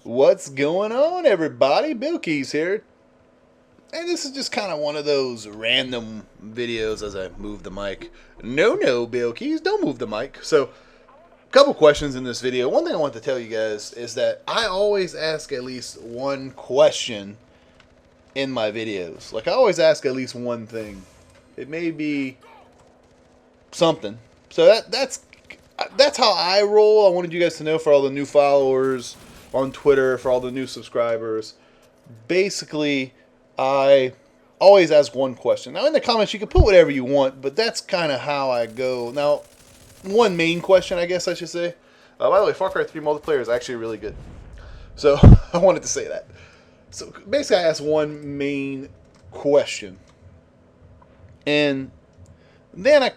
What's going on, everybody? BillKeyz here. And this is just kind of one of those random videos as I move the mic. No, BillKeyz, don't move the mic. So, a couple questions in this video. One thing I want to tell you guys is that I always ask at least one question in my videos. Like, I always ask at least one thing. It may be something. So that's how I roll. I wanted you guys to know, for all the new followers on Twitter, for all the new subscribers. Basically, I always ask one question. Now, in the comments, you can put whatever you want, but that's kind of how I go. Now, one main question, I guess I should say. By the way, Far Cry 3 multiplayer is actually really good. So, I wanted to say that. So, basically, I ask one main question. And then I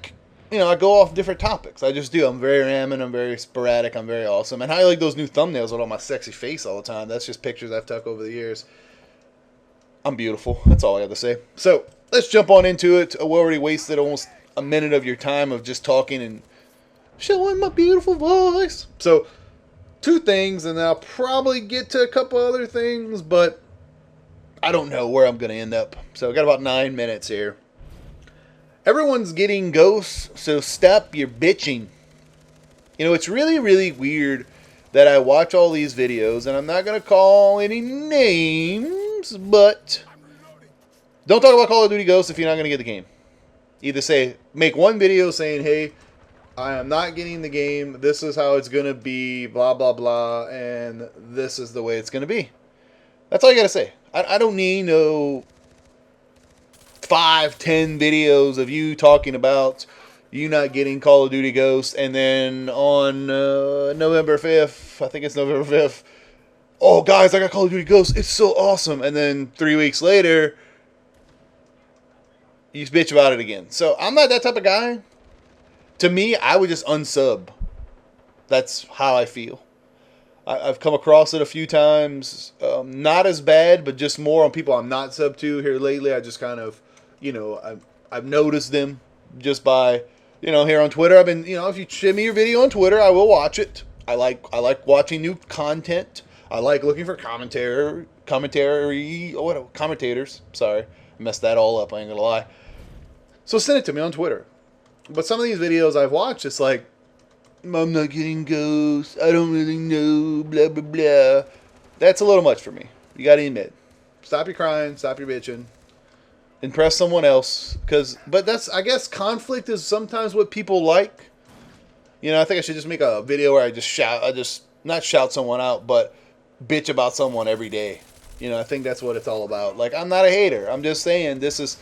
go off different topics. I just do. I'm very random. I'm very sporadic. I'm very awesome. And how I like those new thumbnails with all my sexy face all the time. That's just pictures I've took over the years. I'm beautiful. That's all I have to say. So, let's jump on into it. We already wasted almost a minute of your time of just talking and showing my beautiful voice. So, two things, and I'll probably get to a couple other things, but I don't know where I'm going to end up. So, I got about 9 minutes here. Everyone's getting ghosts, so stop your bitching. You know, it's really, really weird that I watch all these videos, and I'm not going to call any names, but don't talk about Call of Duty Ghosts if you're not going to get the game. Either make one video saying, hey, I am not getting the game, this is how it's going to be, blah, blah, blah, and this is the way it's going to be. That's all you got to say. I don't need no 5-10 videos of you talking about you not getting Call of Duty Ghosts, and then on November 5th, I think it's November 5th, oh guys, I got Call of Duty Ghosts, it's so awesome, and then 3 weeks later, you bitch about it again. So I'm not that type of guy. To me, I would just unsub. That's how I feel. I've come across it a few times, not as bad, but just more on people I'm not sub to here lately. I just kind of, I've noticed them just by, here on Twitter. I've been, if you send me your video on Twitter, I will watch it. I like watching new content. I like looking for commentators. Sorry, I messed that all up. I ain't gonna lie. So send it to me on Twitter. But some of these videos I've watched, it's like, I'm not getting ghosts. I don't really know. Blah blah blah. That's a little much for me. You gotta admit. Stop your crying. Stop your bitching. Impress someone else, but that's, I guess, conflict is sometimes what people like. I think I should just make a video where I just not shout someone out, but bitch about someone every day. I think that's what it's all about. Like, I'm not a hater. I'm just saying that's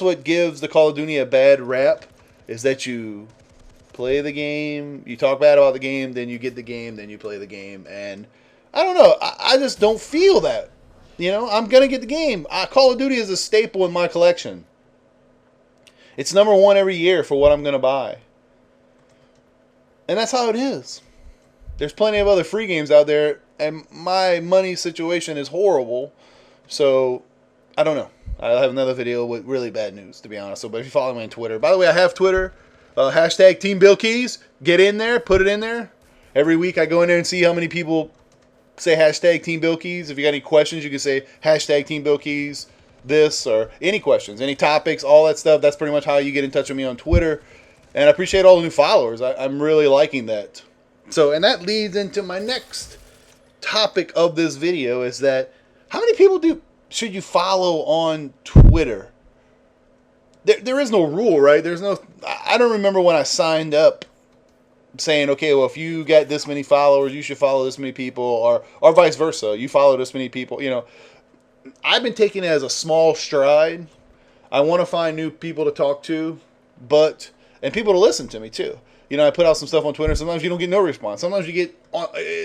what gives the Call of Duty a bad rap, is that you play the game, you talk bad about the game, then you get the game, then you play the game, and I don't know. I just don't feel that. I'm going to get the game. Call of Duty is a staple in my collection. It's number one every year for what I'm going to buy. And that's how it is. There's plenty of other free games out there, and my money situation is horrible. So, I don't know. I'll have another video with really bad news, to be honest. But if you follow me on Twitter. By the way, I have Twitter. Hashtag Team BillKeyz. Get in there. Put it in there. Every week I go in there and see how many people say hashtag Team BillKeyz. If you got any questions, you can say hashtag Team BillKeyz this, or any questions, any topics, all that stuff. That's pretty much how you get in touch with me on Twitter. And I appreciate all the new followers. I'm really liking that. So, and that leads into my next topic of this video, is that how many people should you follow on Twitter? There is no rule, right? I don't remember when I signed up saying, okay, well, if you got this many followers, you should follow this many people, or vice versa. You follow this many people. I've been taking it as a small stride. I want to find new people to talk to, and people to listen to me too. I put out some stuff on Twitter. Sometimes you don't get no response. Sometimes you get,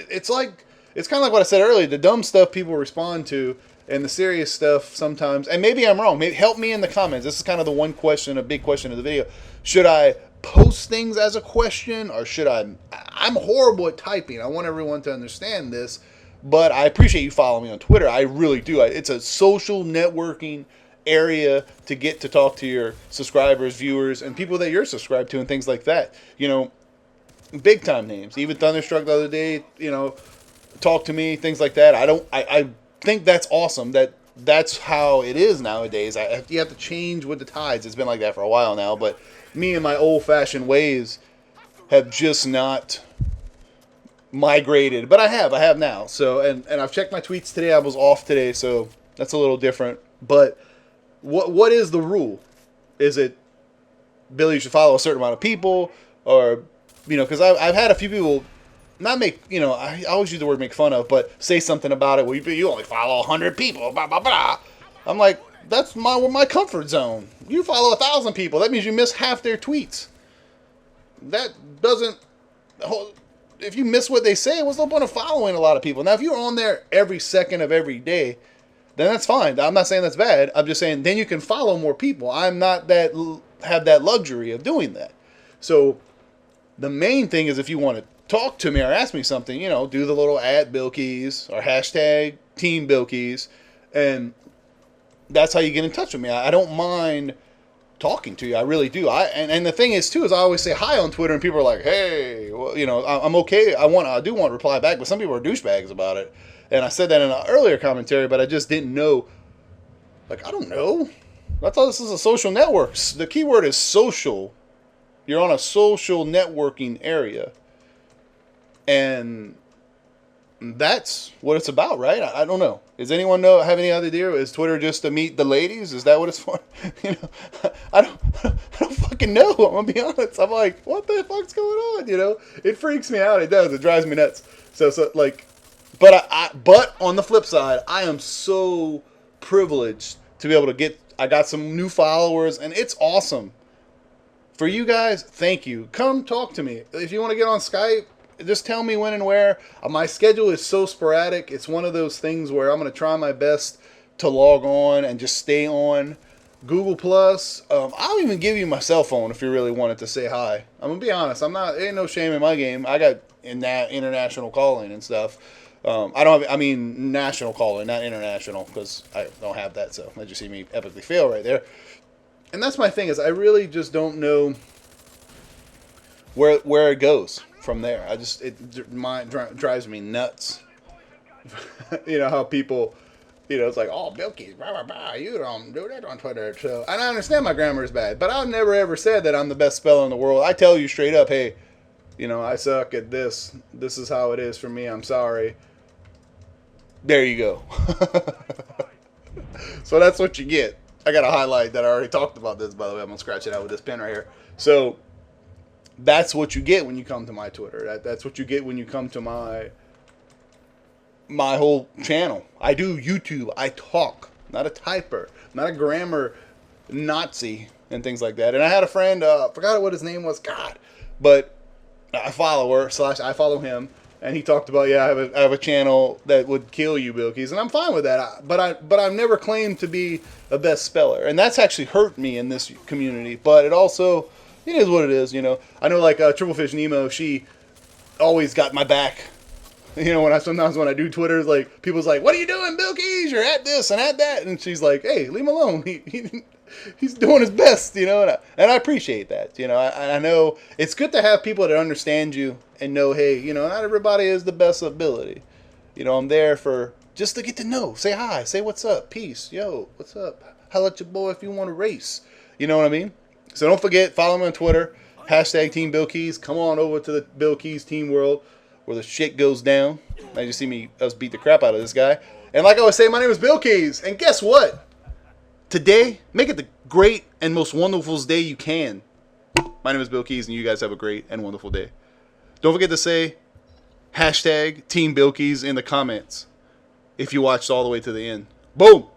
it's kind of like what I said earlier. The dumb stuff people respond to, and the serious stuff sometimes, and maybe I'm wrong. Help me in the comments. This is kind of the one question, a big question of the video. Should I post things as a question, or should I'm horrible at typing. I want everyone to understand this, but I appreciate you following me on Twitter. I really do. It's a social networking area to get to talk to your subscribers, viewers, and people that you're subscribed to, and things like that. Big time names. Even Thunderstruck the other day, talk to me, things like that. I think that's awesome. That's how it is nowadays. You have to change with the tides. It's been like that for a while now, but me and my old-fashioned ways have just not migrated. But I have now. So and I've checked my tweets today. I was off today, so that's a little different. But what is the rule? Is it, Billy, you should follow a certain amount of people, or because I've had a few people not make, I always use the word make fun of, but say something about it. Well, you only follow 100 people, blah, blah, blah. I'm like, that's my comfort zone. You follow 1,000 people. That means you miss half their tweets. That doesn't, if you miss what they say, what's the point of following a lot of people? Now, if you're on there every second of every day, then that's fine. I'm not saying that's bad. I'm just saying then you can follow more people. I'm not have that luxury of doing that. So the main thing is, if you want to talk to me or ask me something, do the little @BillKeyz or hashtag Team BillKeyz, and that's how you get in touch with me. I don't mind talking to you. I really do. And the thing is too, is I always say hi on Twitter, and people are like, hey, well, I'm okay. I do want to reply back, but some people are douchebags about it. And I said that in an earlier commentary, but I just didn't know. Like, I don't know. I thought this was a social network. The keyword is social. You're on a social networking area. And that's what it's about, right? I don't know. Does anyone have any other idea? Is Twitter just to meet the ladies? Is that what it's for? I don't fucking know. I'm gonna be honest. I'm like, what the fuck's going on? It freaks me out. It does. It drives me nuts. So like, but on the flip side, I am so privileged to be able to I got some new followers, and it's awesome. For you guys, thank you. Come talk to me. If you want to get on Skype, just tell me when and where. My schedule is so sporadic. It's one of those things where I'm going to try my best to log on and just stay on. Google Plus. I'll even give you my cell phone if you really wanted to say hi. I'm going to be honest. Ain't no shame in my game. I got in that international calling and stuff. National calling, not international, because I don't have that. So let you see me epically fail right there. And that's my thing, is I really just don't know where it goes from there. It drives me nuts. How people, it's like, oh, BillKeyz, blah, blah, blah, you don't do that on Twitter. So, and I understand my grammar is bad, but I've never ever said that I'm the best speller in the world. I tell you straight up, hey, I suck at this. This is how it is for me. I'm sorry. There you go. So that's what you get. I got a highlight that I already talked about this, by the way. I'm going to scratch it out with this pen right here. So that's what you get when you come to my Twitter. That's what you get when you come to my whole channel. I do YouTube. I talk. Not a typer. Not a grammar Nazi and things like that. And I had a friend, forgot what his name was. God. But I follow her, / I follow him. And he talked about, I have a channel that would kill you, BillKeyz, and I'm fine with that. But I've never claimed to be a best speller, and that's actually hurt me in this community. But it also, it is what it is, I know, like Triple Fish Nemo, she always got my back. Sometimes when I do Twitter, like, people's like, "What are you doing, BillKeyz? You're at this and at that," and she's like, "Hey, leave him alone. He's doing his best, and I appreciate that. I know it's good to have people that understand you and know, hey, not everybody is the best ability. I'm there for just to get to know. Say hi, say what's up, peace, yo, what's up? Holla at your boy if you want to race. You know what I mean? So don't forget, follow me on Twitter, hashtag Team BillKeyz. Come on over to the BillKeyz team world where the shit goes down. Now you see us beat the crap out of this guy. And like I always say, my name is BillKeyz, and guess what? Today, make it the great and most wonderful day you can. My name is BillKeyz, and you guys have a great and wonderful day. Don't forget to say hashtag Team BillKeyz in the comments if you watched all the way to the end. Boom!